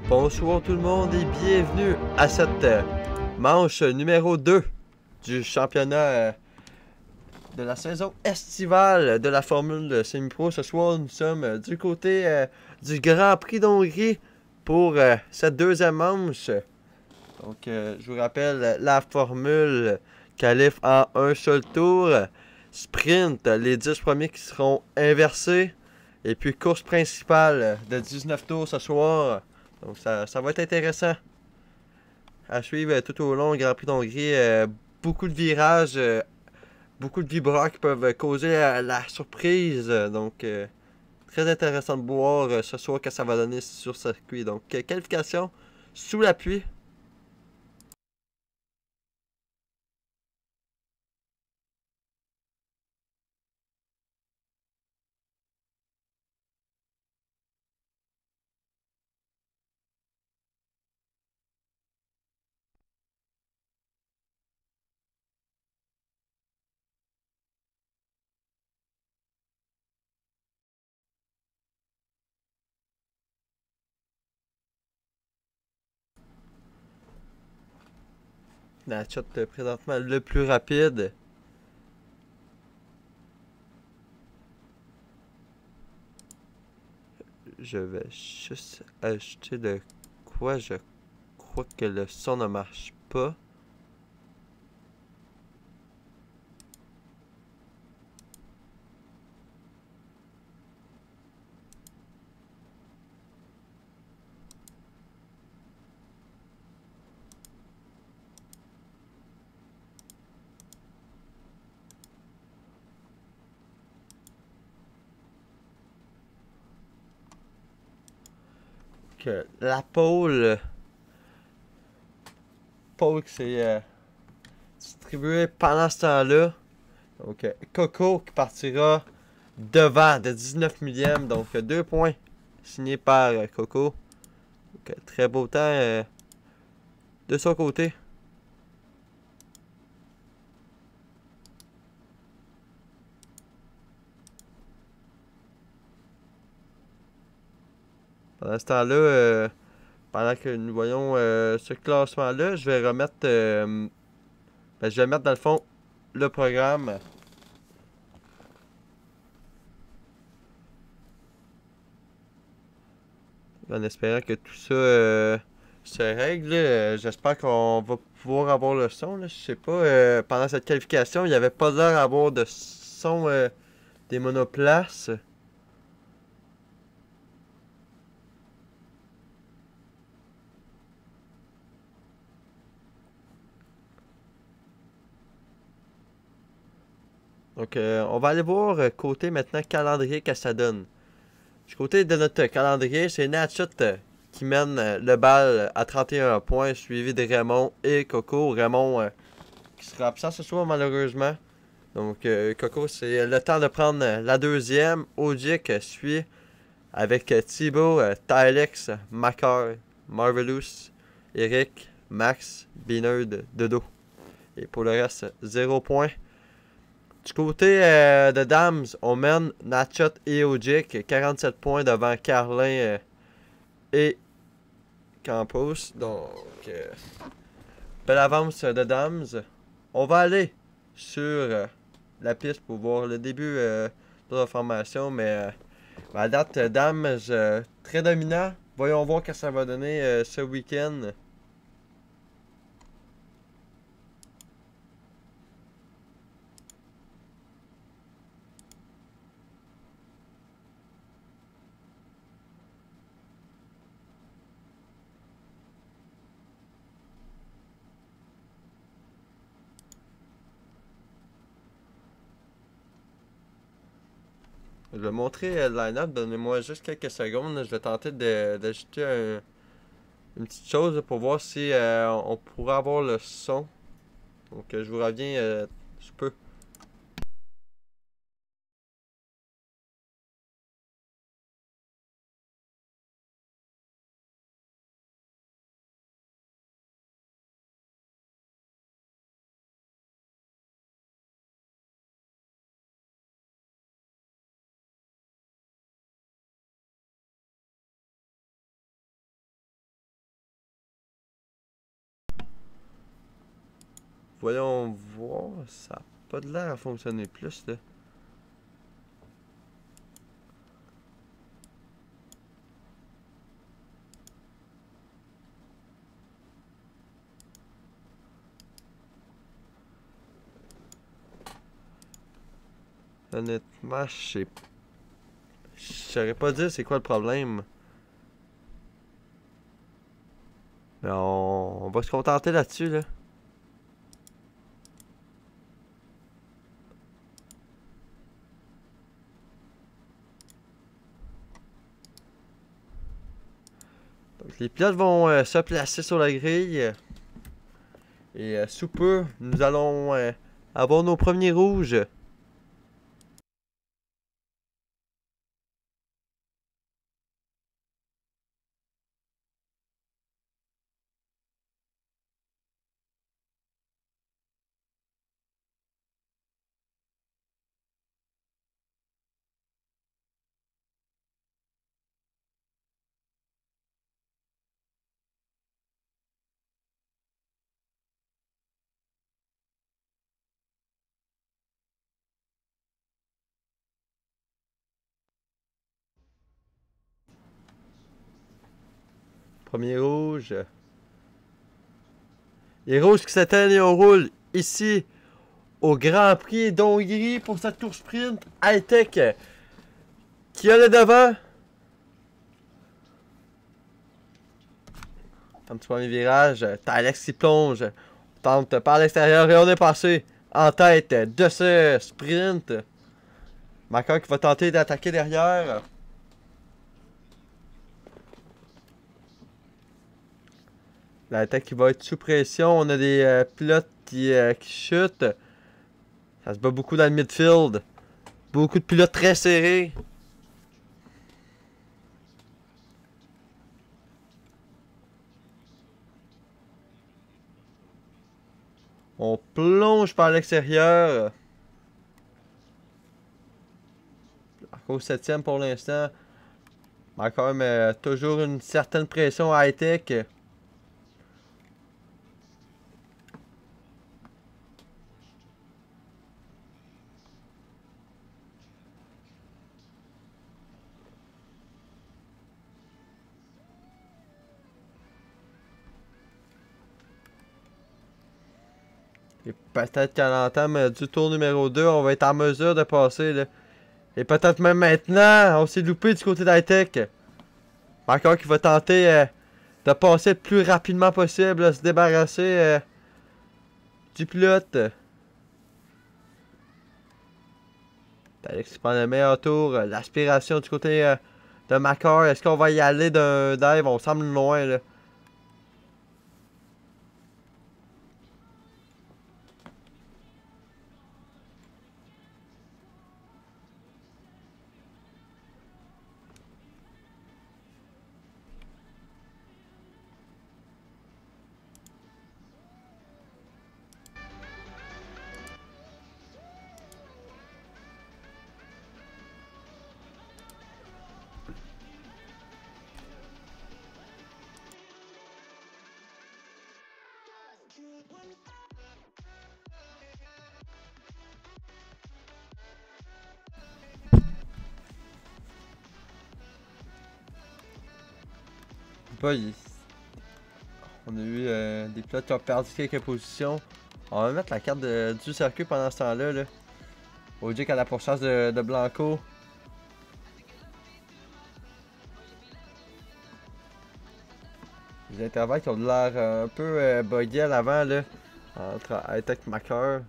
Bonsoir tout le monde et bienvenue à cette manche numéro 2 du championnat de la saison estivale de la Formule Semi-Pro. Ce soir, nous sommes du côté du Grand Prix d'Hongrie pour cette deuxième manche. Donc, je vous rappelle, la formule qualifie en un seul tour. Sprint, les 10 premiers qui seront inversés. Et puis, course principale de 19 tours ce soir. Donc, ça va être intéressant à suivre tout au long. Grand Prix d'Hongrie, beaucoup de virages, beaucoup de vibrants qui peuvent causer la surprise. Donc, très intéressant de voir ce soir que ça va donner sur circuit. Donc, qualification sous la pluie. La shot présentement le plus rapide. Je vais juste ajouter de quoi je crois que le son ne marche pas. Que la pole qui s'est distribuée pendant ce temps-là. Donc, Coco qui partira devant de 19 millièmes. Donc, 2 points signés par Coco. Donc, très beau temps de son côté. Pendant ce temps-là, pendant que nous voyons ce classement-là, je vais remettre. Je vais mettre dans le fond le programme. En espérant que tout ça se règle. J'espère qu'on va pouvoir avoir le son. Là. Je sais pas. Pendant cette qualification, il n'y avait pas l'air d'avoir de son des monoplaces. Donc, on va aller voir côté maintenant calendrier que ça donne. Du côté de notre calendrier, c'est Natchat qui mène le bal à 31 points, suivi de Raymond et Coco. Raymond qui sera absent ce soir malheureusement. Donc, Coco, c'est le temps de prendre la deuxième. Ogic suit avec Thibaut, Tylex, Macar, Marvelous, Eric, Max, Binerd, Dodo. Et pour le reste, 0 points. Du côté de Dams, on mène Natchat et Ogic, 47 points devant Carlin et Campos. Donc, belle avance de Dams. On va aller sur la piste pour voir le début de la formation, mais à date, Dams très dominant. Voyons voir ce que ça va donner ce week-end. Je vais montrer le line-up. Donnez-moi juste quelques secondes. Je vais tenter d'ajouter une petite chose pour voir si on pourra avoir le son. Donc, je vous reviens sous peu. Voyons voir. Ça n'a pas de l'air à fonctionner plus, là. Honnêtement, je sais. Je saurais pas dire c'est quoi le problème. Mais on va se contenter là-dessus, là. Donc, les pilotes vont se placer sur la grille. Et sous peu, nous allons avoir nos premiers rouges. Premier rouge. Les rouges qui s'éteignent et on roule ici au Grand Prix d'Hongrie pour cette tour sprint high-tech. Qui a le devant? Un petit premier virage. T'as Alex qui plonge. Tente par l'extérieur et on est passé en tête de ce sprint. Macar qui va tenter d'attaquer derrière. L'attaque qui va être sous pression. On a des pilotes qui chutent. Ça se bat beaucoup dans le midfield. Beaucoup de pilotes très serrés. On plonge par l'extérieur. Au 7ème pour l'instant. Mais quand même toujours une certaine pression high-tech. Et peut-être qu'à l'entame du tour numéro 2, on va être en mesure de passer. Là. Et peut-être même maintenant, on s'est loupé du côté d'high-tech. Encore qui va tenter de passer le plus rapidement possible, là, se débarrasser du pilote. Alex qui prend le meilleur tour. L'aspiration du côté de Macar. Est-ce qu'on va y aller d'un dive? On semble loin là. Pas, on a eu des pilotes qui ont perdu quelques positions. On va mettre la carte du circuit pendant ce temps-là. Là. Ogic à la pourchasse de Blanco. Les intervalles qui ont l'air un peu buggés à l'avant là. Entre high-tech et Macar.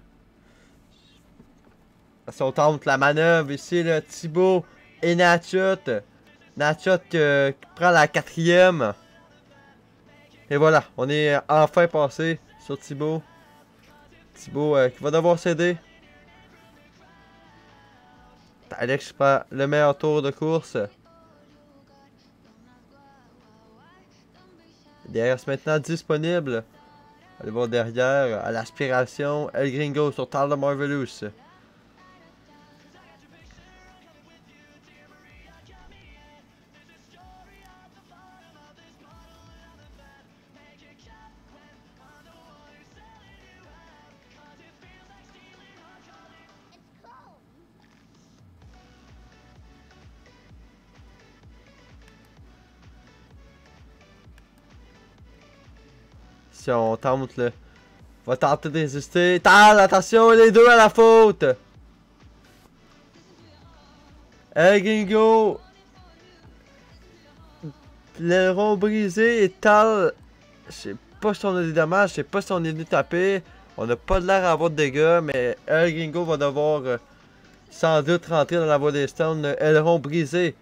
Si on tente la manœuvre ici, là, Thibaut et Natchot. Natchot qui prend la 4ème. Et voilà, on est enfin passé sur Thibaut. Thibaut qui va devoir céder. Alex prend le meilleur tour de course. DRS maintenant disponible. Allez voir derrière, à l'aspiration, El Gringo sur Tyler Marvelous. Attention, on tente là. Va tenter de résister. Tal, attention, les deux à la faute. El Gringo. L'aileron brisé et Tal. Je sais pas si on a des dommages, je sais pas si on est venu taper. On n'a pas de l'air à avoir de dégâts, mais El Gringo va devoir sans doute rentrer dans la voie des stones. Aileron brisé.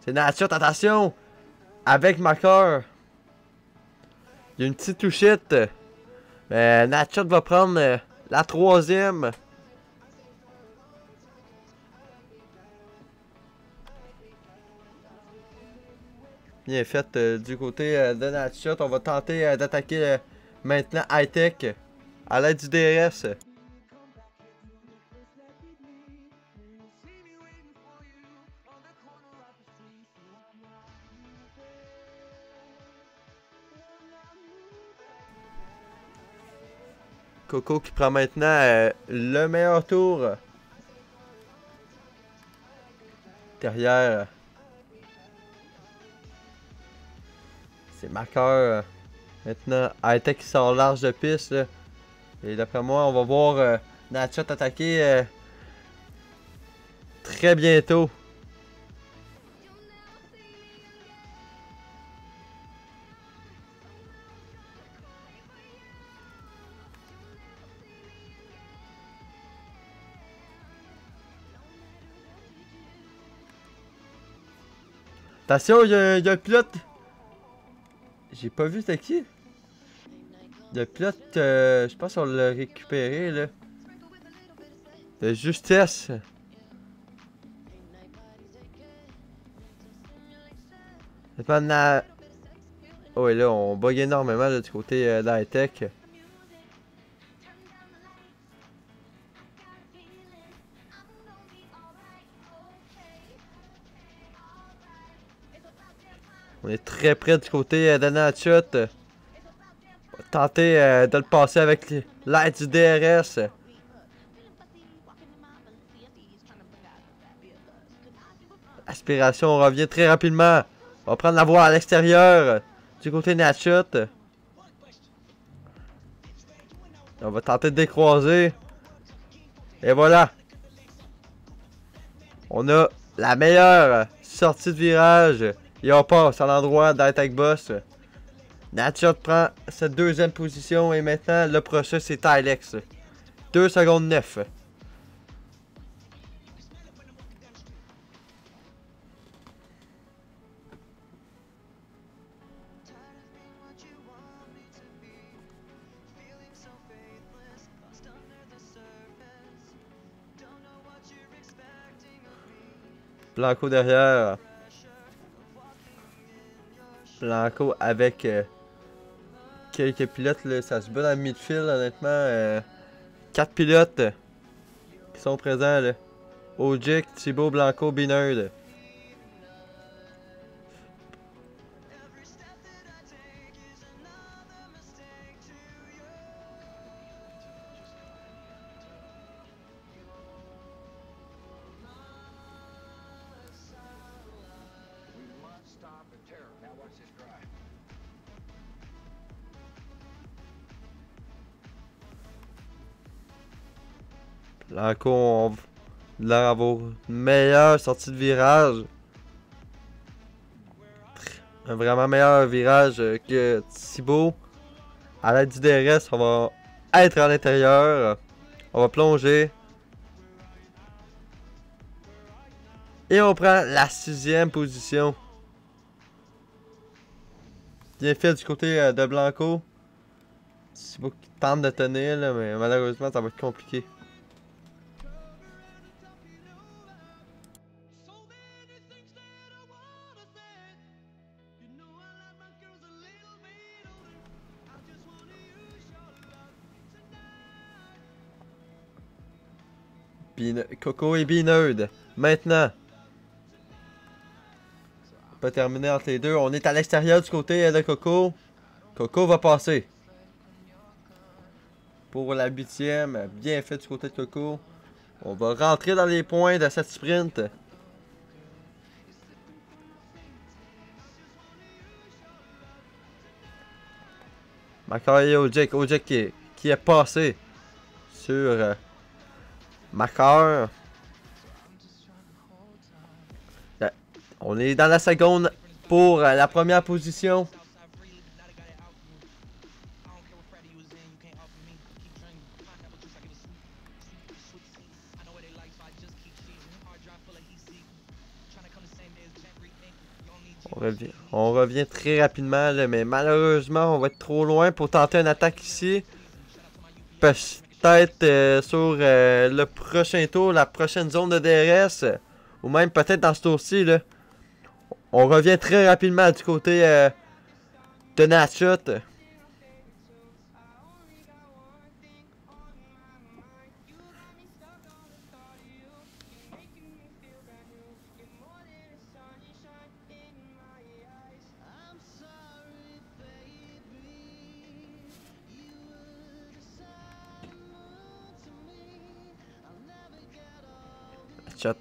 C'est Natshot, attention! Avec marqueur. Il y a une petite touchette. Mais Natshot va prendre la troisième. Bien fait du côté de Natshot. On va tenter d'attaquer maintenant Hightech à l'aide du DRS. Coco qui prend maintenant le meilleur tour. Derrière. C'est marqueur. Maintenant, Hightech qui sort large de piste. Là. Et d'après moi, on va voir Natshot attaquer très bientôt. Attention, il y a un pilote. J'ai pas vu c'était qui. Le pilote, je pense qu'on l'a récupéré là. De justesse. Maintenant, oh et là, on bug énormément là, du côté d'Hightech. On est très près du côté de Natshot. On va tenter de le passer avec l'aide du DRS. Aspiration revient très rapidement. On va prendre la voie à l'extérieur du côté de Natshot. On va tenter de décroiser. Et voilà. On a la meilleure sortie de virage. Et on passe à l'endroit d'Hightech Boss. Natshot prend cette deuxième position. Et maintenant, le prochain, c'est Tylex. 2 secondes 9. Blanco derrière. Blanco avec quelques pilotes. Là, ça se bat dans le midfield, honnêtement. 4 pilotes qui sont présents. Là. Ojik, Thibaut, Blanco, Binerd. Blanco, on a l'air d'avoir une meilleure sortie de virage. Un vraiment meilleur virage que Thibaut. À l'aide du DRS, on va être à l'intérieur. On va plonger. Et on prend la 6e position. Bien fait du côté de Blanco. Thibaut qui tente de tenir, là, mais malheureusement, ça va être compliqué. Coco et Binerd. Maintenant. On peut terminer entre les deux. On est à l'extérieur du côté de Coco. Coco va passer. Pour la 8e. Bien fait du côté de Coco. On va rentrer dans les points de cette sprint. Makar et Ojek. Ojek qui est passé sur Makar. On est dans la seconde pour la première position. On revient très rapidement, là, mais malheureusement, on va être trop loin pour tenter une attaque ici. Peut-être sur le prochain tour, la prochaine zone de DRS. Ou même peut-être dans ce tour-ci. On revient très rapidement du côté de Natchut.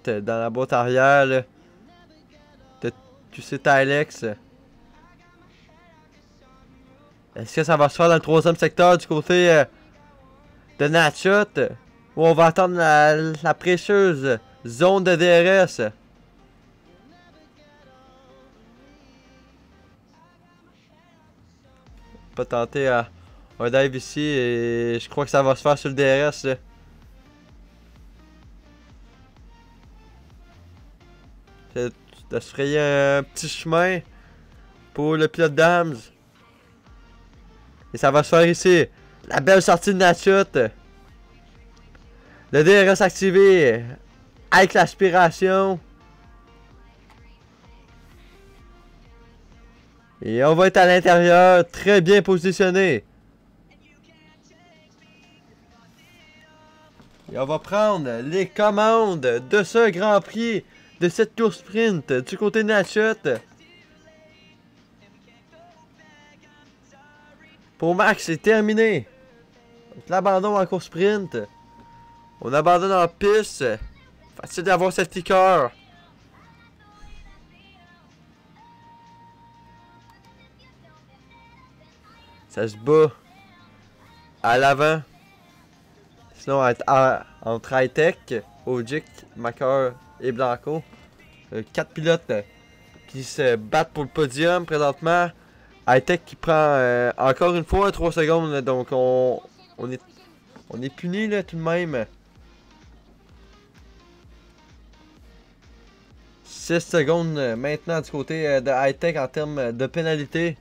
Dans la boîte arrière, là. Tu sais, Alex. Est-ce que ça va se faire dans le troisième secteur du côté de Natchut? Ou on va attendre la précieuse zone de DRS? On peut tenter un dive ici et je crois que ça va se faire sur le DRS. Là. De se frayer un petit chemin pour le pilote Dams. Et ça va se faire ici. La belle sortie de Natchut. Le DRS activé. Avec l'aspiration. Et on va être à l'intérieur. Très bien positionné. Et on va prendre les commandes de ce Grand Prix. De cette course sprint du côté de Natchut. Pour Max, c'est terminé. L'abandon en course sprint. On abandonne en piste. Facile d'avoir cette liqueur. Ça se bat à l'avant. Sinon, entre Hightech, Ojik, Makar et Blanco. 4 pilotes qui se battent pour le podium présentement. Hightech qui prend encore une fois 3 secondes. Là, donc on est puni là, tout de même. 6 secondes maintenant du côté de Hightech en termes de pénalité.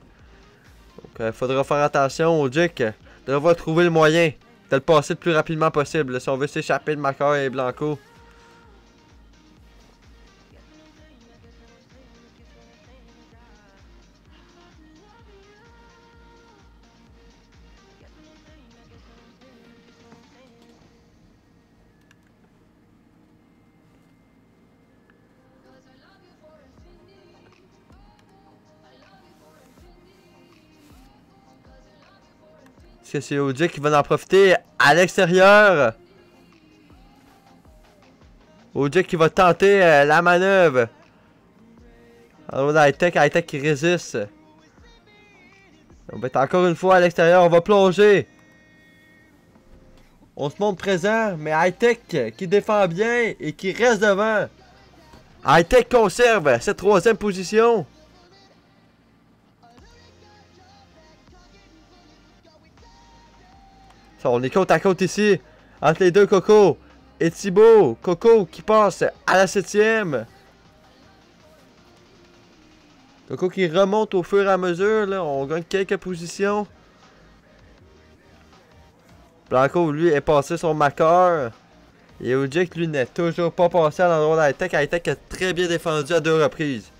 Donc il faudra faire attention. Ojik devra trouver le moyen de le passer le plus rapidement possible là, si on veut s'échapper de Makar et Blanco. Est-ce que c'est Ojik qui va en profiter à l'extérieur? Ojik qui va tenter la manœuvre. Alors Hightech qui résiste. On va être encore une fois à l'extérieur. On va plonger. On se montre présent, mais Hightech qui défend bien et qui reste devant. Hightech conserve cette troisième position. Ça, on est côte à côte ici, entre les deux Coco et Thibaut. Coco qui passe à la 7ème. Coco qui remonte au fur et à mesure, là. On gagne quelques positions. Blanco, lui, est passé sur Makar. Et Ojik, lui, n'est toujours pas passé à l'endroit d'Hightech. Hightech a très bien défendu à 2 reprises.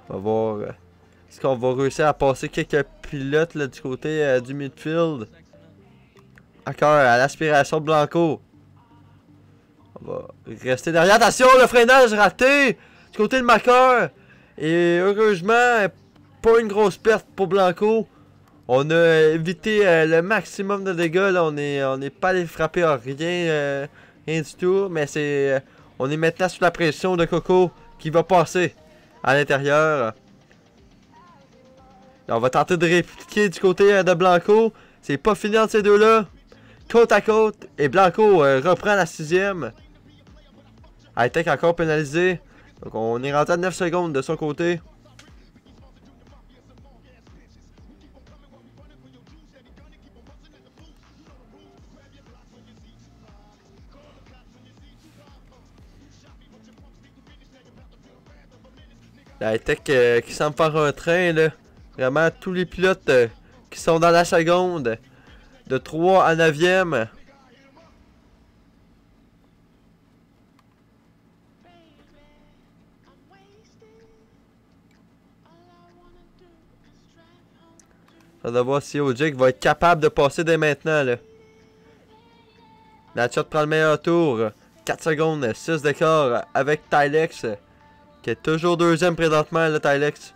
On va voir est-ce qu'on va réussir à passer quelques pilotes là, du côté du midfield. Encore à l'aspiration de Blanco. On va rester derrière. Attention, le freinage raté du côté de Macker. Et heureusement, pas une grosse perte pour Blanco. On a évité le maximum de dégâts. Là. On n'est pas allé frapper à rien, rien du tout. Mais c'est, on est maintenant sous la pression de Coco qui va passer à l'intérieur. On va tenter de répliquer du côté de Blanco. C'est pas fini entre ces deux-là. Côte à côte. Et Blanco reprend la 6ème. Hightech encore pénalisé. Donc on est rentré à 9 secondes de son côté. La Hightech qui semble faire un train là. Vraiment tous les pilotes qui sont dans la seconde. De 3 à 9ème. On va voir si Ojik va être capable de passer dès maintenant là. Natchat prend le meilleur tour. 4 secondes, 6 d'écart avec Tylex. Qui est toujours 2ème présentement là, Tylex.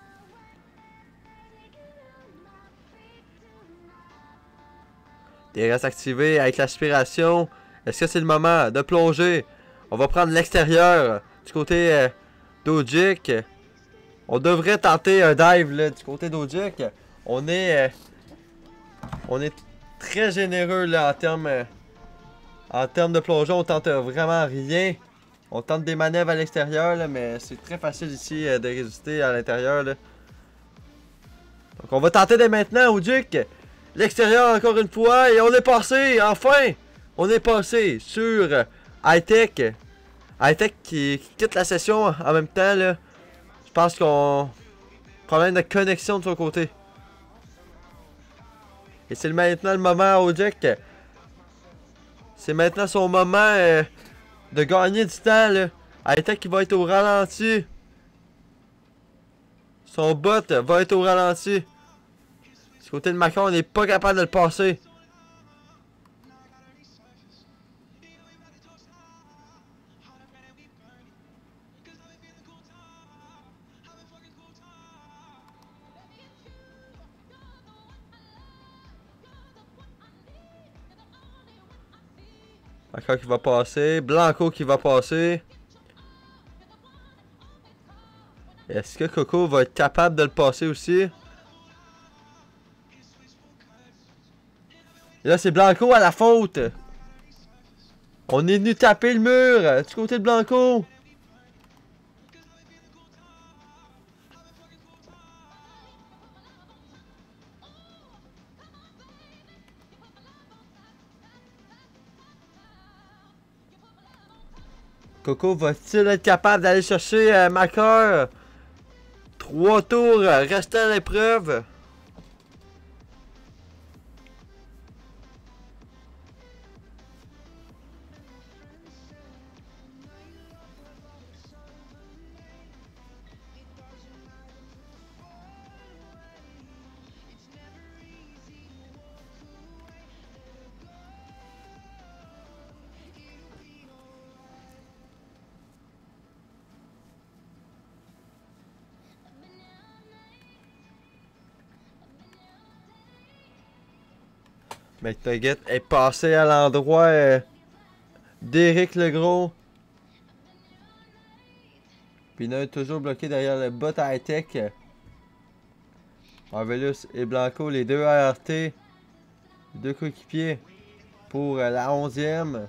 DRS activé avec l'aspiration. Est-ce que c'est le moment de plonger? On va prendre l'extérieur du côté d'Ojik. On devrait tenter un dive là, du côté d'Ojik. On est très généreux là, en termes de plongeon. On tente vraiment rien. On tente des manœuvres à l'extérieur, mais c'est très facile ici de résister à l'intérieur. Donc on va tenter dès maintenant, Ojik. L'extérieur encore une fois. Et on est passé, enfin. On est passé sur Hightech. Hightech qui quitte la session en même temps. Là. Je pense qu'on... Problème de connexion de son côté. Et c'est maintenant le moment, Ojik. C'est maintenant son moment de gagner du temps. Là. Hightech qui va être au ralenti. Son bot va être au ralenti. Du côté de Macron, on n'est pas capable de le passer. Macron qui va passer. Blanco qui va passer. Est-ce que Coco va être capable de le passer aussi? Et là, c'est Blanco à la faute. On est venu taper le mur du côté de Blanco. Coco va-t-il être capable d'aller chercher Macker? 3 tours restant à l'épreuve. McNugget est passé à l'endroit d'Éric Legros. Pinot est toujours bloqué derrière le bot Hightech. Marvelous et Blanco, les deux ART. Deux coéquipiers pour la 11e.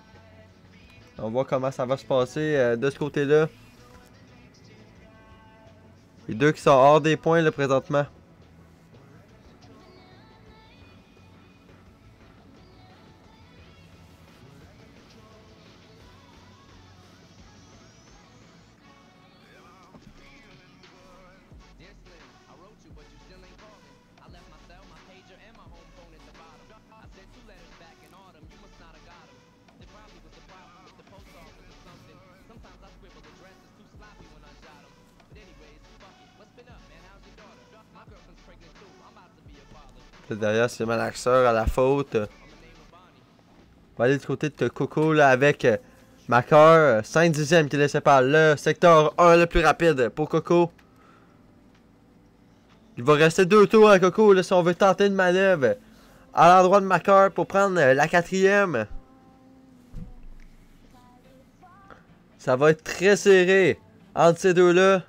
On voit comment ça va se passer de ce côté-là. Les deux qui sont hors des points là, présentement. Derrière, c'est Malaxeur à la faute. On va aller du côté de Coco là, avec Macker. 5 dixièmes qui le sépare. Le secteur 1 le plus rapide pour Coco. Il va rester 2 tours à Coco là, si on veut tenter une manœuvre à l'endroit de Macker pour prendre la 4e. Ça va être très serré entre ces deux-là.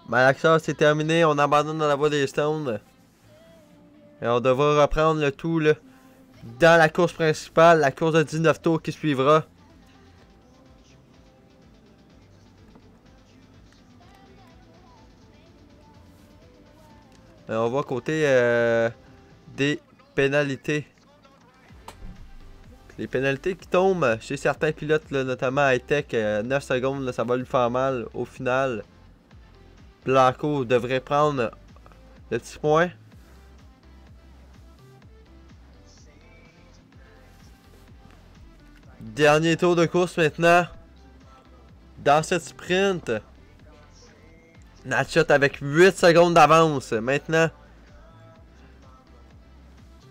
Malaxor, c'est terminé. On abandonne dans la voie des Stones. Et on devra reprendre le tout là, dans la course principale, la course de 19 tours qui suivra. Et on va côté des pénalités. Les pénalités qui tombent chez certains pilotes, là, notamment High-Tech, 9 secondes, là, ça va lui faire mal au final. Blanco devrait prendre le petit point. Dernier tour de course maintenant. Dans cette sprint. Natchot avec 8 secondes d'avance. Maintenant.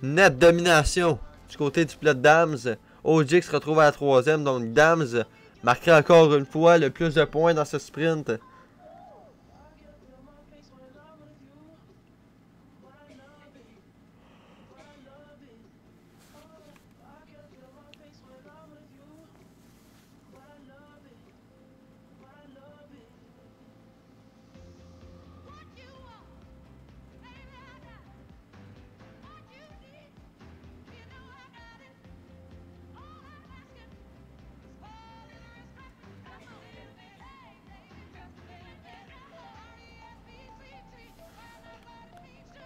Nette domination du côté du pilote Dams. OG se retrouve à la 3e. Donc Dams marquera encore une fois le plus de points dans ce sprint.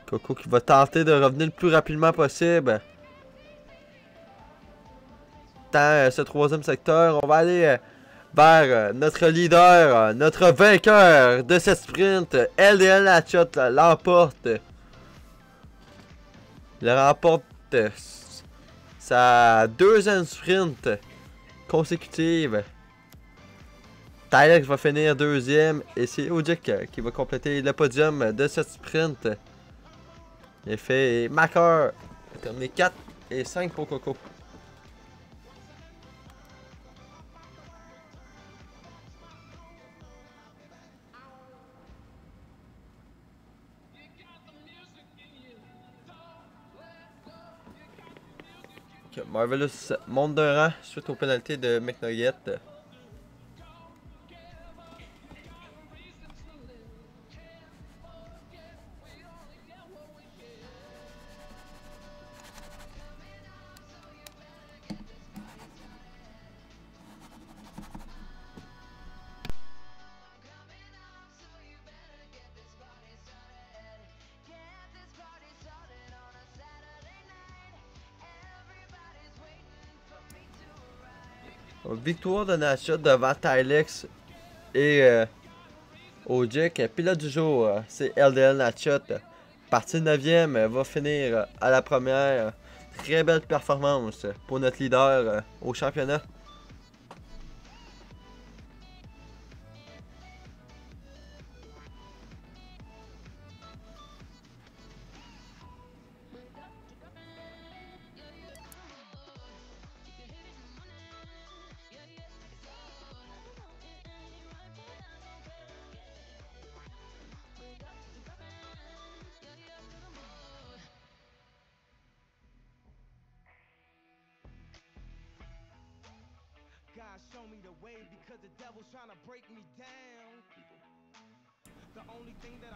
Coco qui va tenter de revenir le plus rapidement possible dans ce 3e secteur. On va aller vers notre leader, notre vainqueur de cette sprint. LDL Natchot l'emporte. Il remporte sa 2e sprint consécutive. Tylex va finir 2e et c'est Ojik qui va compléter le podium de cette sprint. Il fait Macker. Il a terminé 4 et 5 pour Coco. Okay, Marvelous monte d'un rang suite aux pénalités de McNugget. Victoire de Natchot devant Tylex et Ojik. Pilote du jour, c'est LDL Natchot. Partie 9e, va finir à la première. Très belle performance pour notre leader au championnat.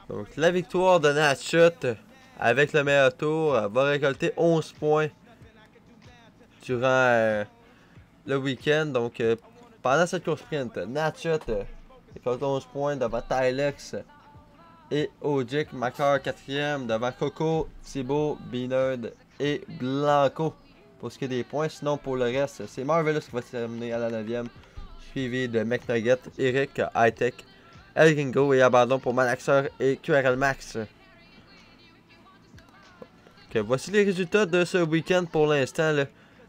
Donc la victoire de Natchot avec le meilleur tour va récolter 11 points durant le week-end. Donc pendant cette course sprint, Natchot récolte 11 points devant Tylex et Ojik. Macker 4e devant Coco, Thibaut, Beanerd et Blanco pour ce qui est des points. Sinon pour le reste, c'est Marvelous qui va terminer à la 9e, suivi de McNugget, Eric, High-Tech, El Ringo et abandon pour Malaxor et QRL Max. Okay, voici les résultats de ce week-end pour l'instant.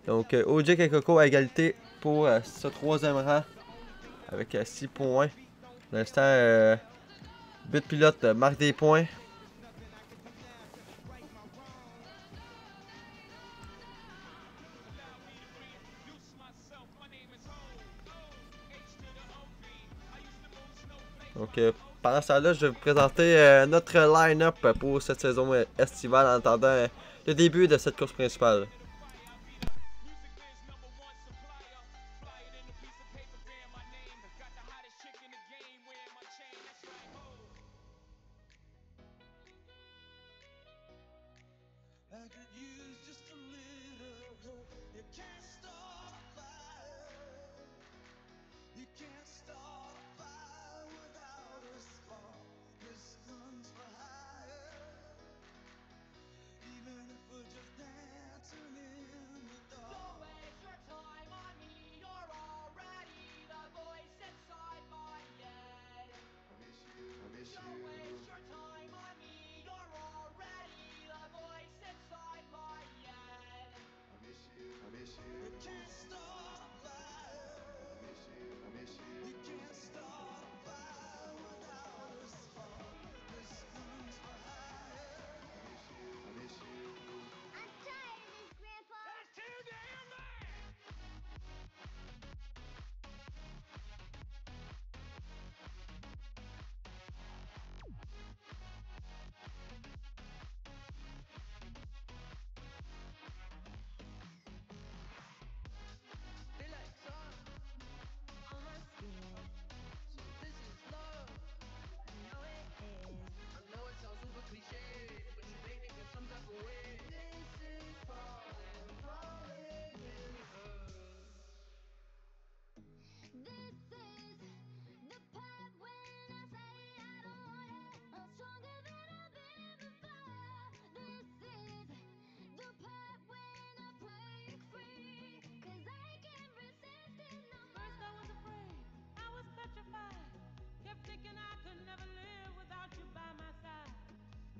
Donc Ojik et Coco à égalité pour ce 3e rang avec 6 points. Pour l'instant, But Pilote marque des points. Donc, pendant ce temps-là, je vais vous présenter notre line-up pour cette saison estivale en attendant le début de cette course principale.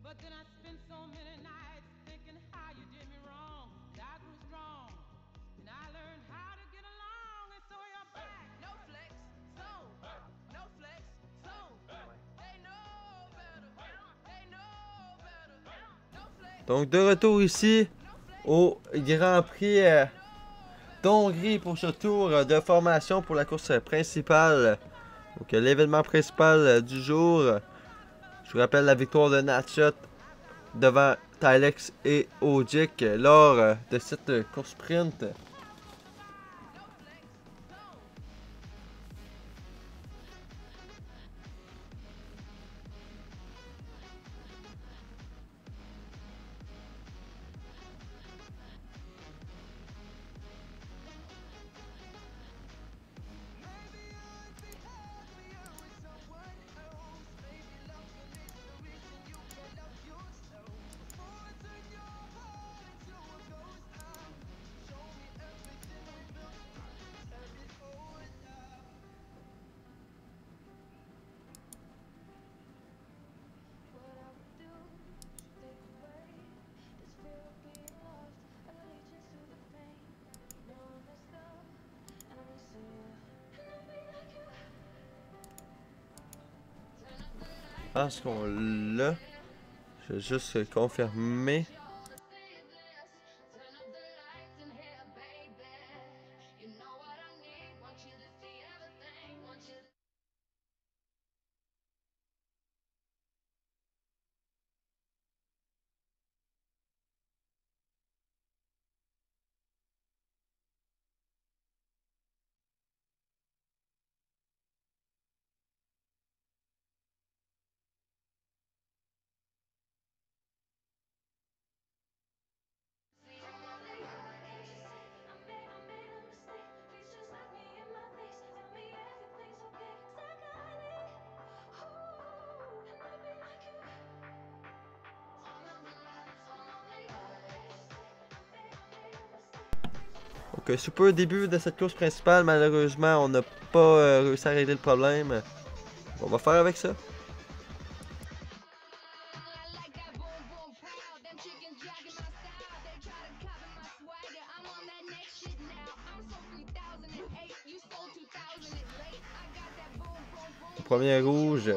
But then I spent so many nights thinking how you did me wrong. And I grew strong, and I learned how to get along. And so you're back. No flex, zone. No flex, zone. They know better. They know better. No flex. Donc, de retour ici au Grand Prix d'Hongrie pour ce tour de formation pour la course principale. Donc, l'événement principal du jour. Je vous rappelle la victoire de Natshot devant Tylex et Ojik lors de cette course sprint. Je pense qu'on l'a. Je vais juste confirmer. Donc, super au début de cette course principale, malheureusement, on n'a pas réussi à régler le problème. On va faire avec ça. Premier rouge.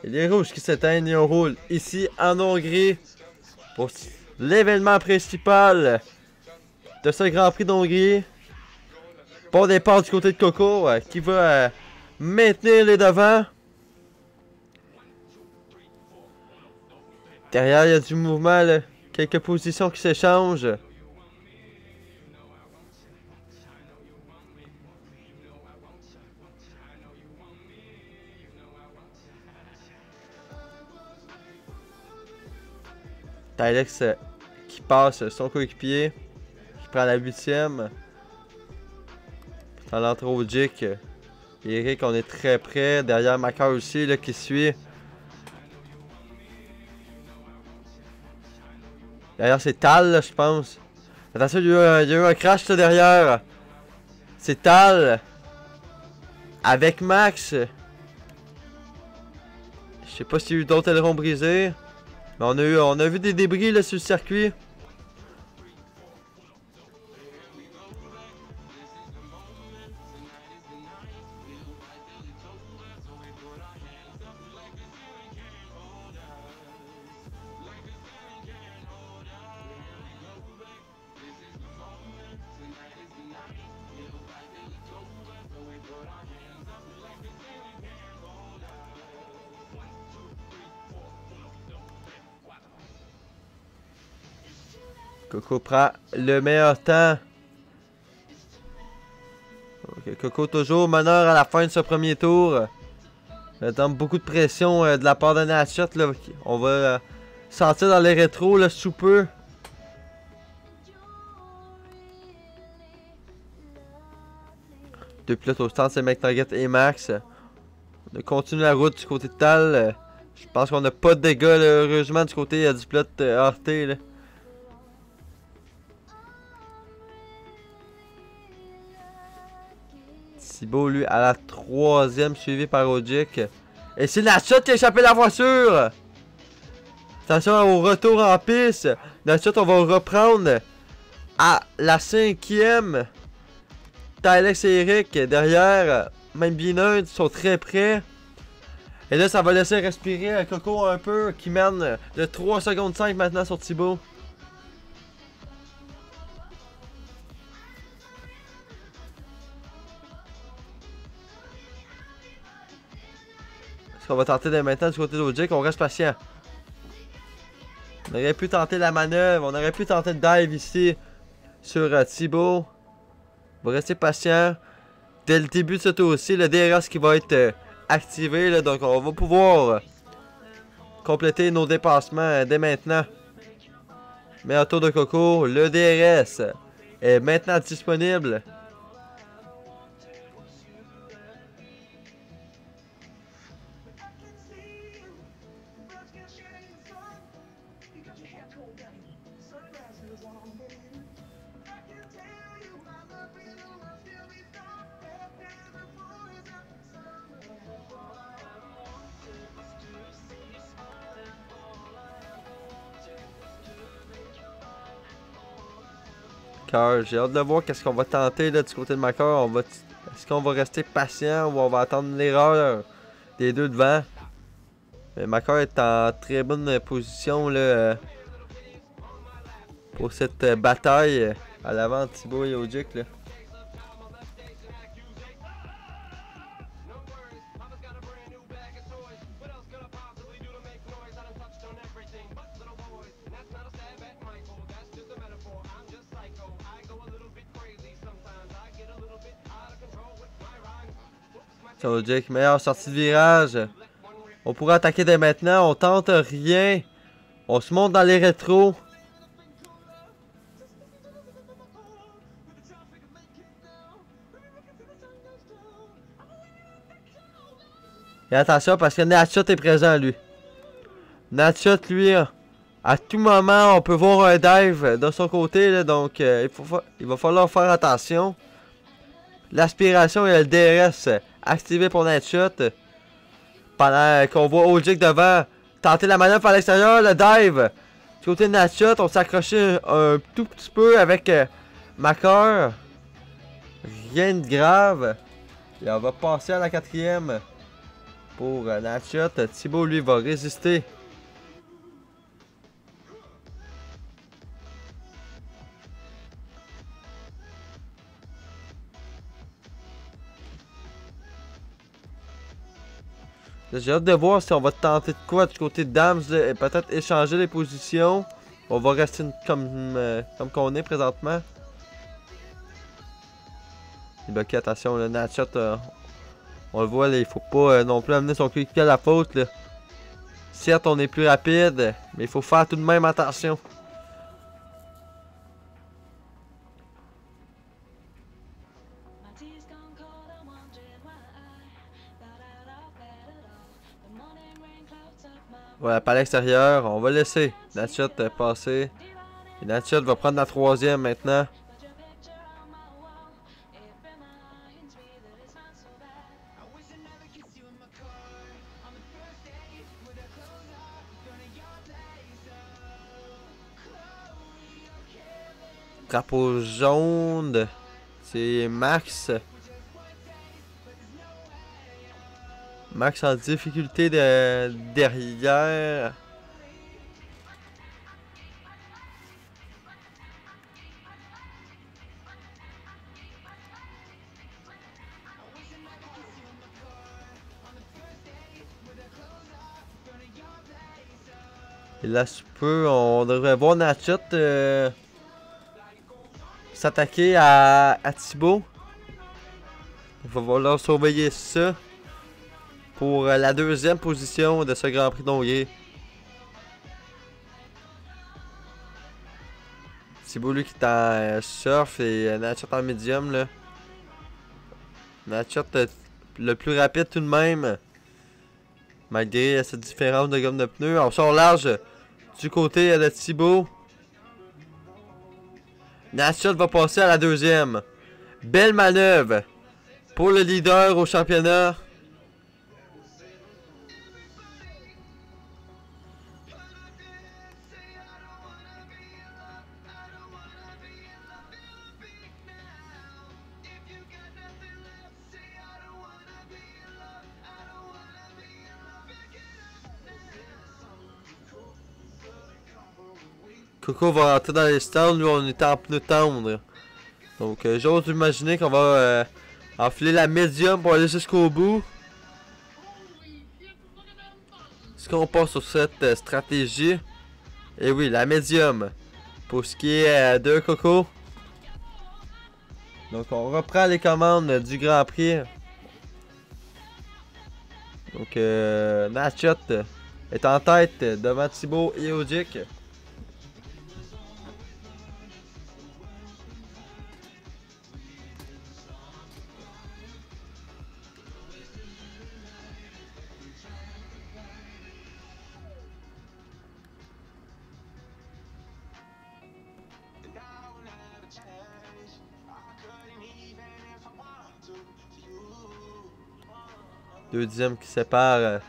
Et les rouges qui s'éteignent et on roule ici en Hongrie pour l'événement principal de ce Grand Prix d'Hongrie. Bon départ du côté de Coco qui va maintenir les devants. Derrière, il y a du mouvement, là. Quelques positions qui s'échangent. Tylex qui passe son coéquipier. Qui prend la 8ème. Dans l'entrée Jik. Eric, on est très près. Derrière Macar aussi, là, qui suit. Derrière, c'est Tal, là, je pense. Attention, il y a eu un crash là, derrière. C'est Tal. Avec Max. Je sais pas s'il y a eu d'autres ailerons brisés. Mais on a vu des débris là, sur le circuit. Coco prend le meilleur temps. Okay, Coco toujours meneur à la fin de ce premier tour. J'attends beaucoup de pression de la part de Natshot. On va sentir dans les rétros là, sous peu. Deux pilotes au stand, c'est McNugget et Max. On continue la route du côté de Tal. Je pense qu'on n'a pas de dégâts là, heureusement du côté du pilote RT. Là. Thibaut, lui, à la 3ème, suivi par Ojik. Et c'est Natshot qui a échappé la voiture! Attention au retour en piste. Natshot, on va reprendre à la 5ème. Tylex et Eric derrière. Même Binard sont très près. Et là, ça va laisser respirer Coco un peu, qui mène de 3 secondes 5 maintenant sur Thibaut. Est-ce qu'on va tenter dès maintenant du côté d'Ojik? On reste patient. On aurait pu tenter la manœuvre, on aurait pu tenter le dive ici sur Thibaut. On va rester patient. Dès le début de ce tour-ci, le DRS qui va être activé, là, donc on va pouvoir compléter nos dépassements dès maintenant. Meilleur tour de Coco, le DRS est maintenant disponible. J'ai hâte de voir qu'est-ce qu'on va tenter là, du côté de Macar. Est-ce qu'on va rester patient ou on va attendre l'erreur des deux devant? Mais Macar est en très bonne position là, pour cette bataille à l'avant de Thibaut et Ojik. Là. Ojik, meilleure sortie de virage. On pourrait attaquer dès maintenant. On tente rien. On se monte dans les rétros. Et attention parce que Natshot est présent lui. Natshot lui, à tout moment on peut voir un dive de son côté. Là, donc il va falloir faire attention. L'aspiration et le DRS activé pour Natshot. Pendant qu'on voit Ojik devant tenter la manœuvre à l'extérieur, le dive. Du côté de Natshot, on s'est accroché un tout petit peu avec Macar. Rien de grave. Et on va passer à la 4ème pour Natshot. Thibaut, lui, va résister. J'ai hâte de voir si on va tenter de quoi du côté de Dams, là, et peut-être échanger les positions. On va rester comme qu'on est présentement. Ok, attention, le Natchat, on le voit, là, il faut pas non plus amener son coéquipier à la faute. Là. Certes, on est plus rapide, mais il faut faire tout de même attention. Voilà, par l'extérieur, on va laisser Natchat passer. Et Natchat va prendre la troisième maintenant. Drapeau jaune, c'est Max. Max en difficulté derrière. Et là, on devrait voir Natchat s'attaquer à Thibaut. Il va falloir surveiller ça pour la deuxième position de ce Grand Prix d'Hongrie. Thibaut, lui, qui est en surf et Natchat en médium. Là. Natchat le plus rapide tout de même. Malgré cette différence de gomme de pneus. On sort large du côté de Thibaut. Natchat va passer à la deuxième. Belle manœuvre pour le leader au championnat. Coco va rentrer dans les stands, lui on est en pneu tendre. Donc j'ose imaginer qu'on va enfiler la médium pour aller jusqu'au bout. Est-ce qu'on passe sur cette stratégie? Et oui, la médium. Pour ce qui est de Coco. Donc on reprend les commandes du Grand Prix. Donc Natchat est en tête devant Thibaut et Odic. Deuxième qui sépare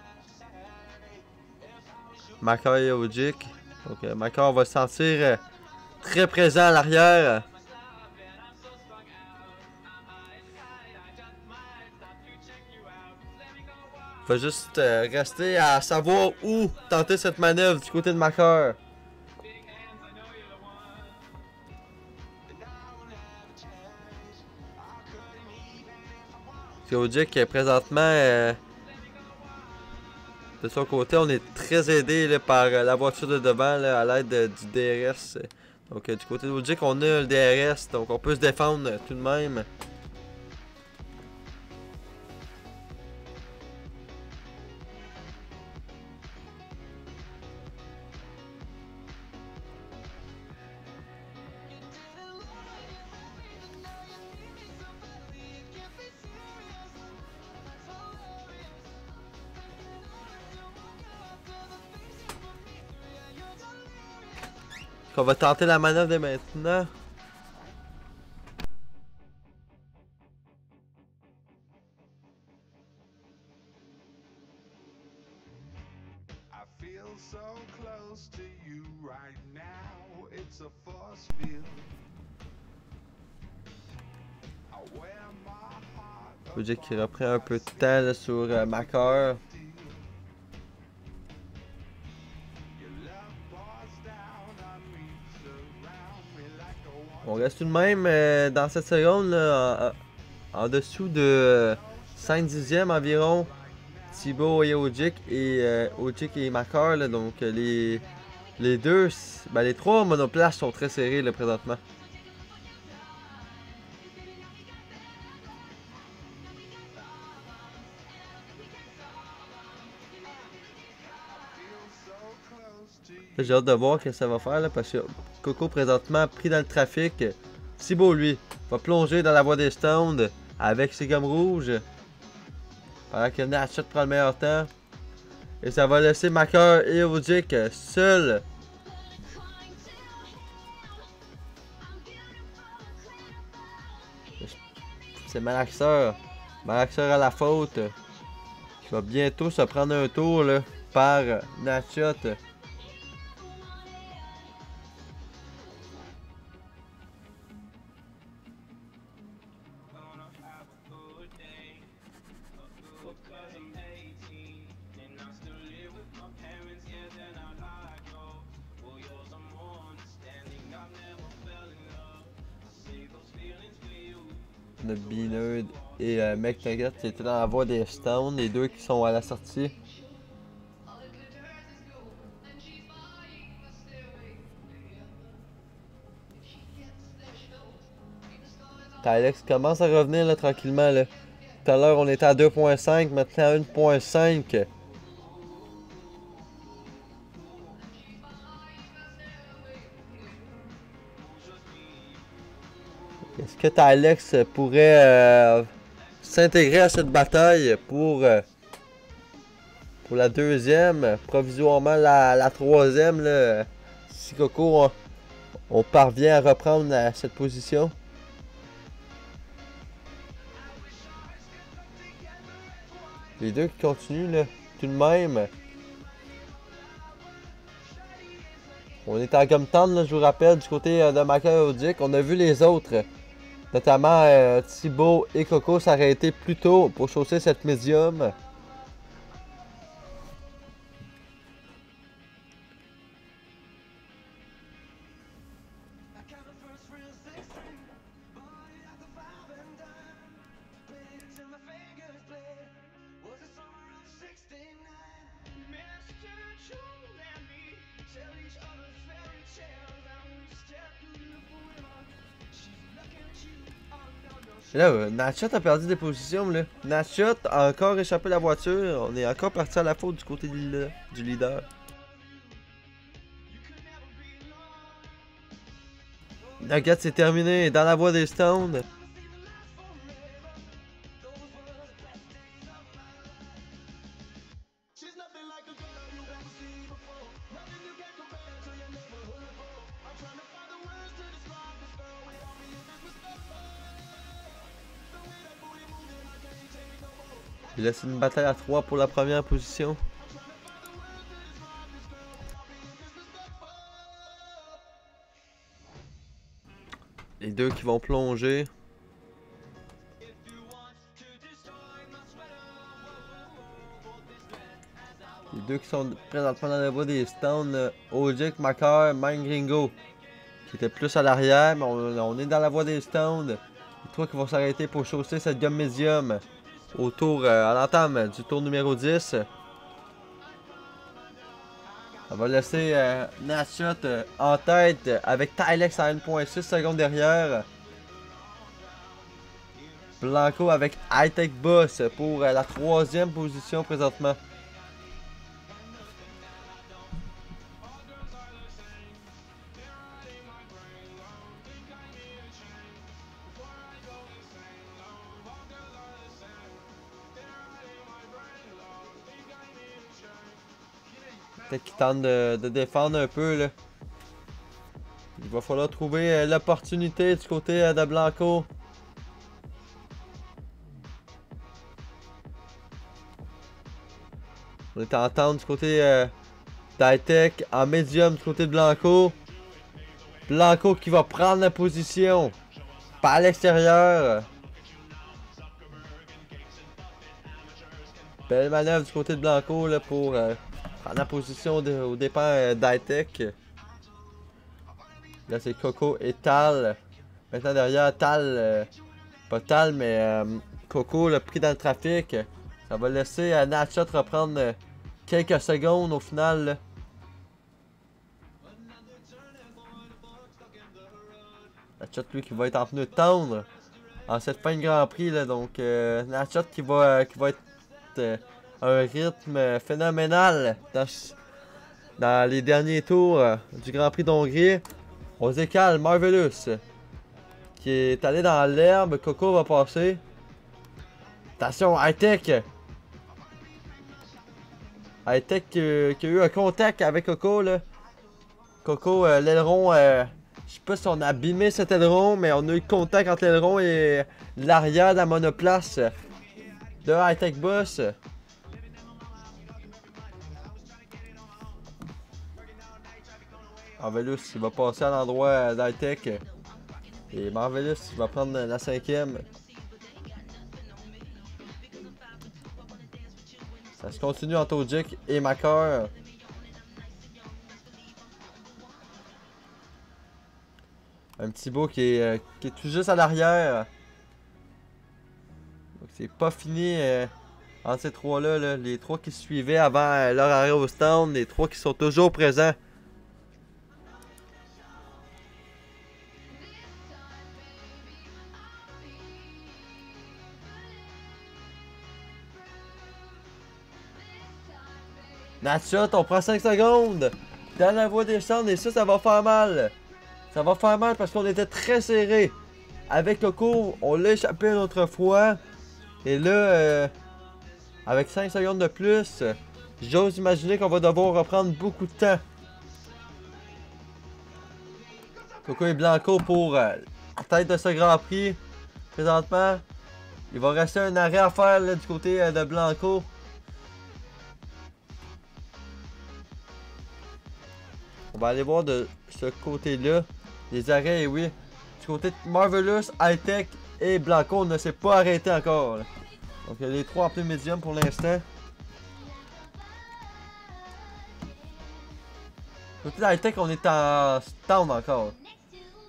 Makar et Odic. Donc Makar va se sentir très présent à l'arrière. Il va juste rester à savoir où tenter cette manœuvre du côté de Makar. Odic présentement de son côté, on est très aidé là, par la voiture de devant là, à l'aide du DRS. Donc du côté d'Odic, on a le DRS, donc on peut se défendre tout de même. On va tenter la manœuvre dès maintenant. Faut dire qu'il reprend un peu de temps là, sur Makar. On reste tout de même dans cette seconde là, en dessous de 5 dixièmes environ. Thibaut et Ojik et Makar, là, donc les deux, ben, les trois monoplaces sont très serrés là, présentement. J'ai hâte de voir ce que ça va faire là, parce que Coco présentement pris dans le trafic. Thibaut lui va plonger dans la voie des Stones avec ses gommes rouges. Pendant que Natchat prend le meilleur temps. Et ça va laisser Makar et Ojik seuls. C'est Malaxeur. Malaxeur à la faute. Qui va bientôt se prendre un tour là, par Natchat. De Beanerd et McNugget qui étaient dans la voie des Stones, les deux qui sont à la sortie. Tylex commence à revenir là, tranquillement. Là. Tout à l'heure on était à 2.5, maintenant à 1.5. Est-ce que Tylex pourrait s'intégrer à cette bataille pour la deuxième, provisoirement la troisième, là, si Coco on parvient à reprendre cette position? Les deux qui continuent là, tout de même. On est en gomme tendre, là, je vous rappelle, du côté de Makar et Ojik. On a vu les autres, notamment Thibaut et Coco, s'arrêter plus tôt pour chausser cette médium. Là, Natchat a perdu des positions. Là. Natchat a encore échappé la voiture. On est encore parti à la faute du côté du leader. Nugget c'est terminé dans la voie des Stones. Il laisse une bataille à 3 pour la première position. Les deux qui vont plonger. Les deux qui sont présentement dans la voie des Stones. Ojik, Makar, Mind Gringo. Qui était plus à l'arrière, mais on est dans la voie des Stones. Les trois qui vont s'arrêter pour chausser cette gomme médium. Au tour, à l'entame du tour numéro 10. Ça va laisser Natchat en tête avec Tylex à 1.6 secondes derrière. Blanco avec Hightech Boss pour la troisième position présentement. Peut-être qu'il tente de défendre un peu là. Il va falloir trouver l'opportunité du côté de Blanco. On est en tente du côté d'Hightech, en médium du côté de Blanco. Blanco qui va prendre la position par l'extérieur. Belle manœuvre du côté de Blanco là, pour prendre la position au départ d'Hightech. Là c'est Coco et Tal. Maintenant derrière Tal, pas Tal mais Coco là, pris dans le trafic. Ça va laisser Natshot reprendre quelques secondes au final. Là. Natshot lui qui va être en pneu tendre en cette fin de Grand Prix. Là, donc Natshot qui va être un rythme phénoménal dans les derniers tours du Grand Prix d'Hongrie. On se décale Marvelous qui est allé dans l'herbe. Coco va passer. Attention, High-Tech. High-Tech qui a eu un contact avec Coco. Là. Coco, l'aileron, je sais pas si on a abîmé cet aileron, mais on a eu contact entre l'aileron et l'arrière de la monoplace de High-Tech Boss. Marvelous il va passer à l'endroit d'High-Tech. Et Marvelous il va prendre la 5e. Ça se continue entre Ojik et Macker. Un petit beau qui est tout juste à l'arrière. Donc c'est pas fini entre ces trois-là. Là. Les trois qui suivaient avant leur arrêt au stand. Les trois qui sont toujours présents. Natshot, on prend 5 secondes dans la voie des stands et ça va faire mal. Ça va faire mal parce qu'on était très serré. Avec Coco, on l'a échappé une autre fois. Et là, avec 5 secondes de plus, j'ose imaginer qu'on va devoir reprendre beaucoup de temps. Coco et Blanco pour la tête de ce Grand Prix. Présentement, il va rester un arrêt à faire là, du côté de Blanco. On va aller voir de ce côté-là. Les arrêts, oui. Du côté de Marvelous, High-Tech et Blanco, on ne s'est pas arrêté encore. Là. Donc les trois en pneu médium pour l'instant. Du côté de High-Tech, on est en stand encore.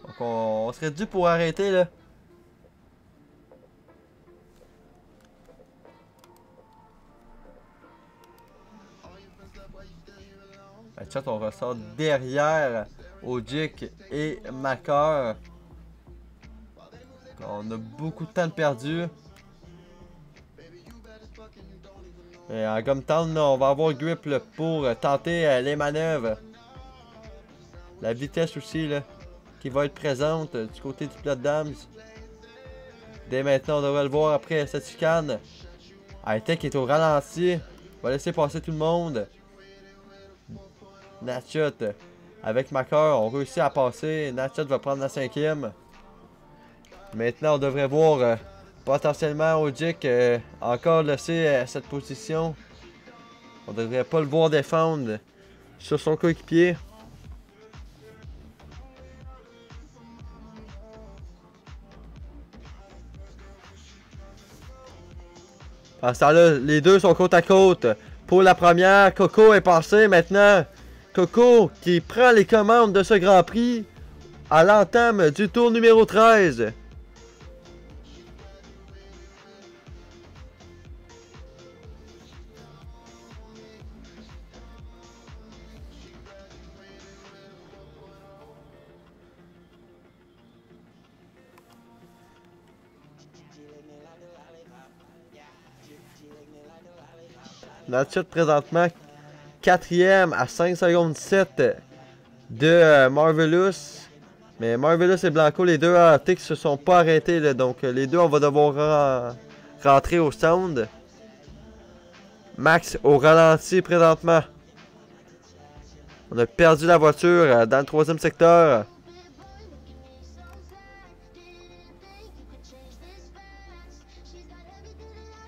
Donc on serait dû pour arrêter là. Chat, on ressort derrière Ojik et Macker. On a beaucoup de temps de perdu. Et en Gumtown, on va avoir grip là, pour tenter les manœuvres. La vitesse aussi là, qui va être présente du côté du pilote Dams. Dès maintenant, on devrait le voir après cette chicane. High-Tech est au ralenti. On va laisser passer tout le monde. Natshot avec Macker on réussit à passer. Natshot va prendre la 5e. Maintenant on devrait voir potentiellement Ojik encore laisser cette position. On devrait pas le voir défendre sur son coéquipier. À ce temps-là, les deux sont côte à côte. Pour la première, Coco est passé maintenant. Coco qui prend les commandes de ce Grand Prix à l'entame du tour numéro 13. Natshot présentement 4e à 5 secondes 7 de Marvelous. Mais Marvelous et Blanco, les deux AT qui se sont pas arrêtés. Là, donc les deux, on va devoir rentrer au stand. Max au ralenti présentement. On a perdu la voiture dans le 3e secteur.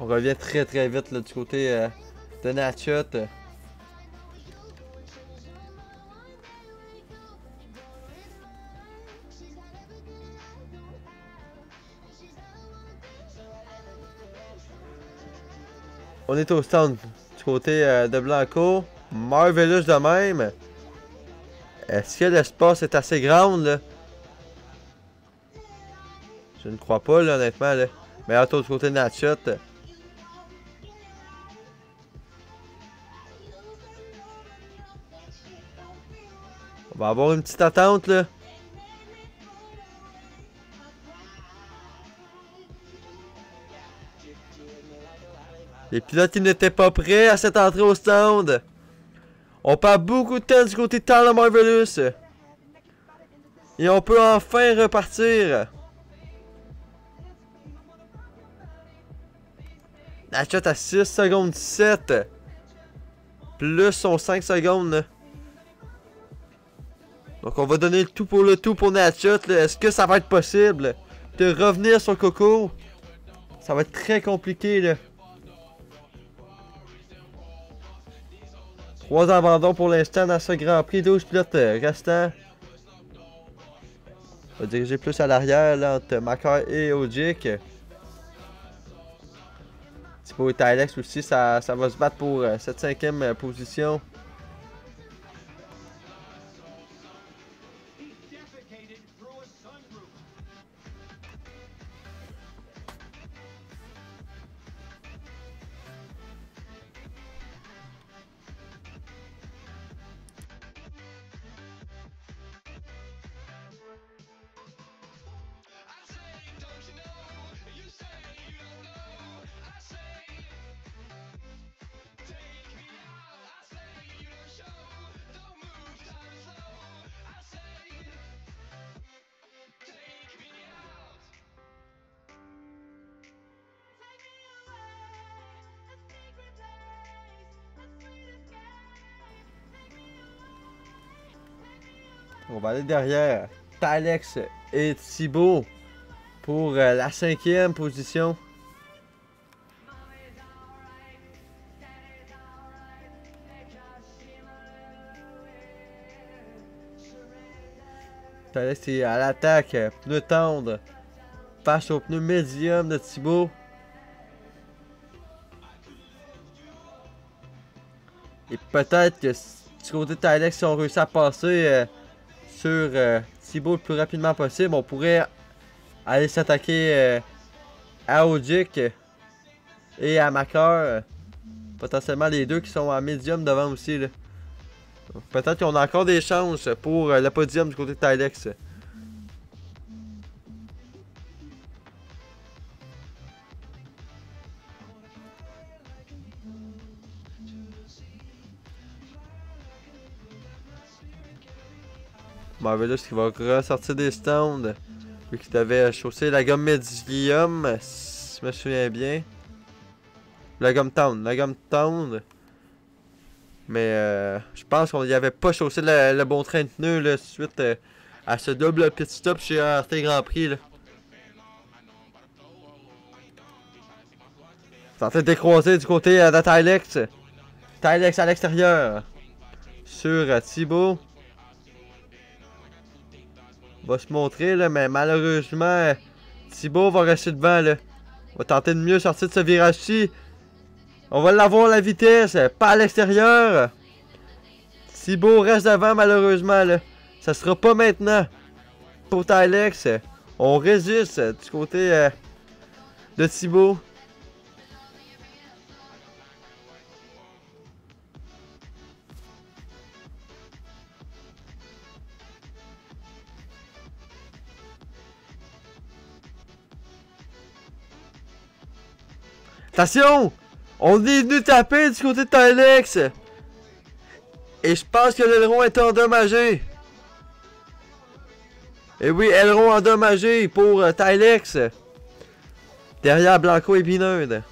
On revient très très vite là, du côté de Natshot. On est au stand du côté de Blanco. Marvelous de même. Est-ce que l'espace est assez grand là? Je ne crois pas là, honnêtement là. Mais attends du côté de Natshot. On va avoir une petite attente là. Les pilotes ils n'étaient pas prêts à cette entrée au stand. On perd beaucoup de temps du côté de Tyler Marvelous. Et on peut enfin repartir. Natchat à 6 secondes 17. Plus son 5 secondes. Là. Donc on va donner le tout pour Natchat. Est-ce que ça va être possible de revenir sur Coco? Ça va être très compliqué là. 3 abandons pour l'instant dans ce Grand Prix. 12 pilotes restants. On va diriger plus à l'arrière là, entre Macar et Ojik. Thibaut et Tylex aussi, ça va se battre pour cette 5e position. On va aller derrière Tylex et Thibaut pour la 5e position. Tylex est à l'attaque, pneu tendre face au pneu médium de Thibaut. Et peut-être que du côté de Tylex, si on réussit à passer sur Thibaut le plus rapidement possible, on pourrait aller s'attaquer à Ojik et à Macar. Potentiellement les deux qui sont à médium devant aussi. Peut-être qu'on a encore des chances pour le podium du côté de Tylex. Marvelous qui va ressortir des stands. Lui qui devait chausser la gomme médium, si je me souviens bien. La gomme tendre. Mais je pense qu'on n'y avait pas chaussé le bon train de pneus là, suite à ce double pit stop chez RT Grand Prix. Là. C'est en train de décroiser du côté de Tylex. Tylex à l'extérieur. Sur Thibaut. Va se montrer là, mais malheureusement Thibaut va rester devant là. On va tenter de mieux sortir de ce virage-ci. On va l'avoir la vitesse, pas à l'extérieur. Thibaut reste devant malheureusement là. Ça sera pas maintenant pour Tylex. On résiste du côté de Thibaut. Attention! On est venu taper du côté de Tylex! Et je pense que l'aileron est endommagé. Et oui, aileron endommagé pour Tylex. Derrière Blanco et Binard.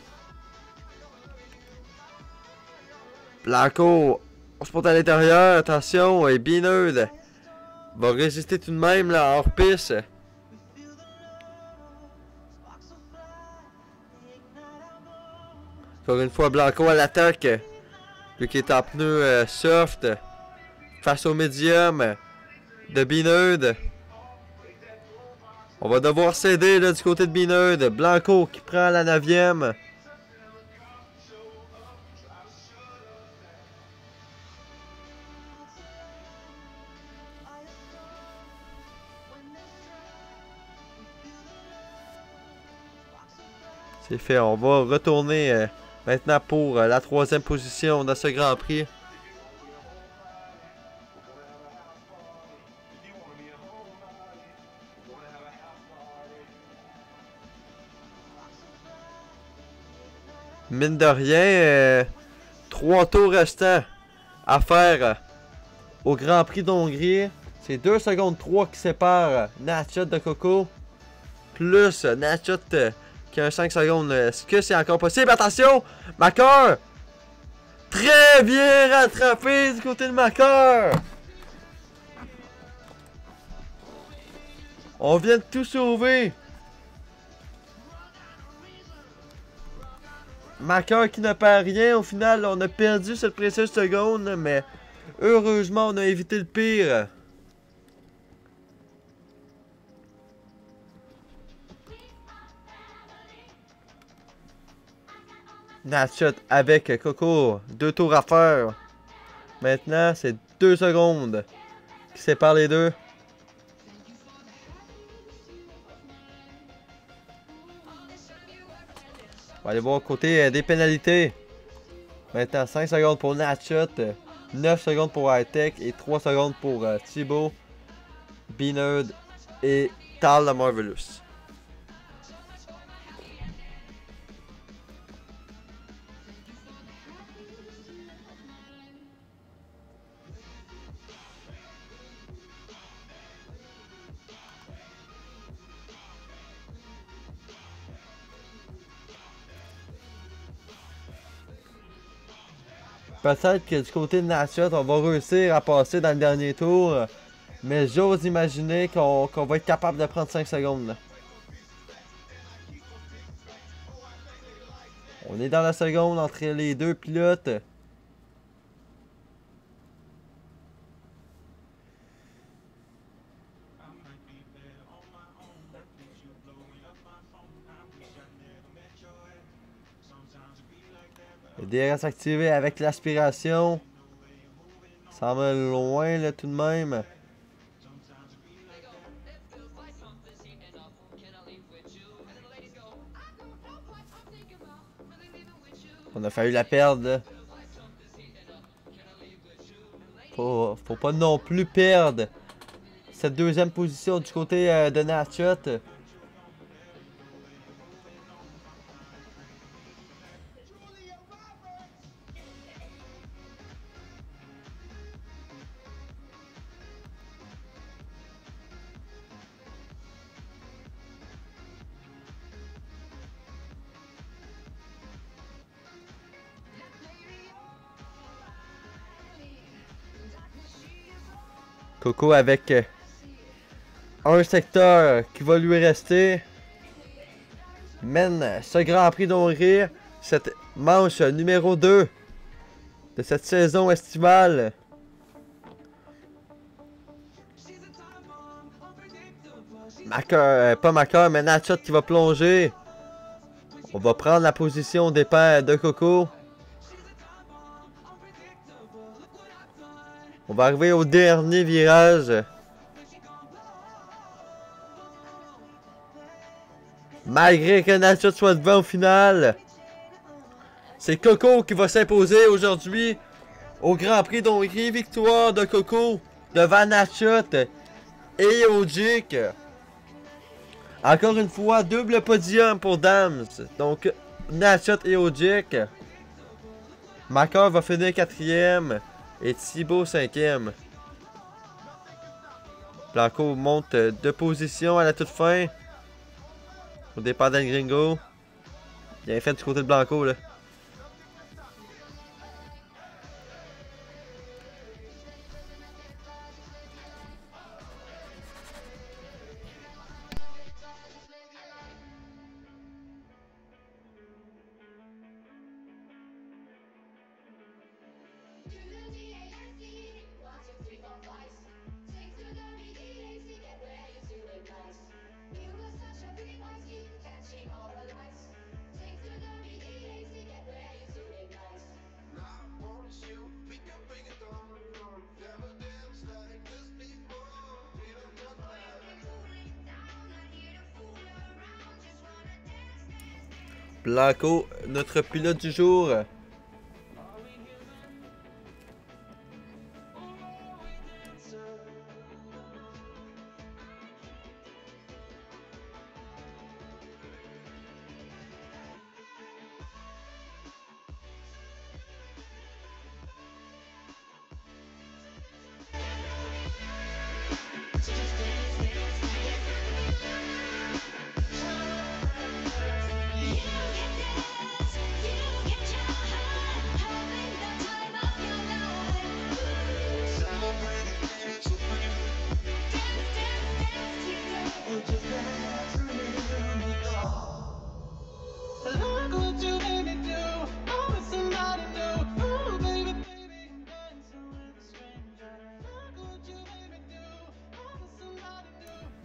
Blanco, on se porte à l'intérieur, attention, et Binard va résister tout de même là, hors piste. Encore une fois, Blanco à l'attaque. Lui qui est en pneu soft. Face au médium de Binard. On va devoir céder là, du côté de Binard. Blanco qui prend la 9e. C'est fait, on va retourner maintenant pour la 3e position dans ce Grand Prix. Mine de rien, 3 tours restants à faire au Grand Prix d'Hongrie. C'est 2 secondes 3 qui séparent Natchot de Coco. Plus Natchot qui a un 5 secondes. Est-ce que c'est encore possible? Attention! Macker! Très bien rattrapé du côté de Macker! On vient de tout sauver! Macker qui ne perd rien. Au final, on a perdu cette précieuse seconde, mais heureusement, on a évité le pire. Natchot avec Coco. 2 tours à faire. Maintenant, c'est 2 secondes qui séparent les deux. On va aller voir côté des pénalités. Maintenant, 5 secondes pour Natchot, 9 secondes pour Hightech et 3 secondes pour Thibaut, Beanerd et Tal the Marvelous. Peut-être que du côté de Natchot, on va réussir à passer dans le dernier tour. Mais j'ose imaginer qu'on va être capable de prendre 5 secondes. Là. On est dans la seconde entre les deux pilotes. Le DRS activé avec l'aspiration. Ça va loin là tout de même. On a failli la perdre. Faut pas non plus perdre cette deuxième position du côté de Natchot. Coco avec un secteur qui va lui rester. Mène ce Grand Prix d'Hongrie, cette manche numéro 2 de cette saison estivale. Pas Macker, mais Natchot qui va plonger. On va prendre la position au départ de Coco. On va arriver au dernier virage. Malgré que Natchot soit devant au final, c'est Coco qui va s'imposer aujourd'hui au Grand Prix d'Hongrie. Victoire de Coco devant Natchot et Ojik. Encore une fois, double podium pour Dams. Donc, Natchot et Ojik. Macker va finir 4e et Thibaut 5e. Blanco monte de position à la toute fin. Au départ d'El Gringo. Bien fait du côté de Blanco là. Blanco, notre pilote du jour.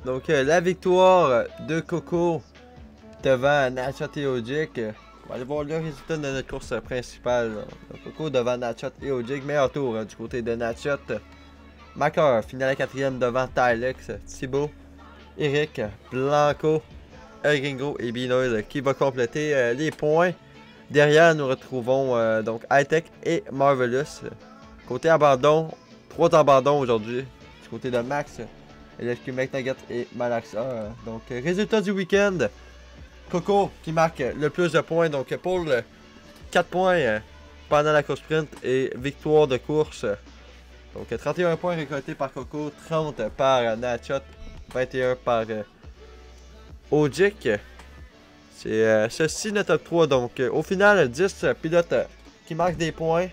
Donc, la victoire de Coco devant Natchat et Ojik. On va aller voir le résultat de notre course principale. Donc, Coco devant Natchat et Ojik. Meilleur tour du côté de Natchat. Maker finit à la 4e devant Tylex, Thibaut, Eric, Blanco, El Gringo et Binoil qui va compléter les points. Derrière, nous retrouvons donc Hightech et Marvelous. Côté abandon, 3 abandons aujourd'hui. Du côté de Max, LHQ McNugget et Malaxa. Donc, résultat du week-end. Coco qui marque le plus de points. Donc, pour 4 points pendant la course sprint et victoire de course. Donc 31 points récoltés par Coco, 30 par Natchat, 21 par Ojik. C'est ceci notre top 3. Donc au final, 10 pilotes qui marquent des points.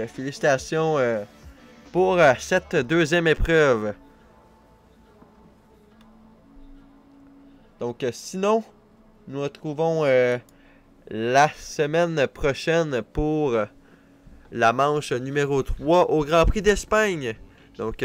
Félicitations pour cette deuxième épreuve. Donc sinon, nous retrouvons la semaine prochaine pour la manche numéro 3 au Grand Prix d'Espagne. Donc,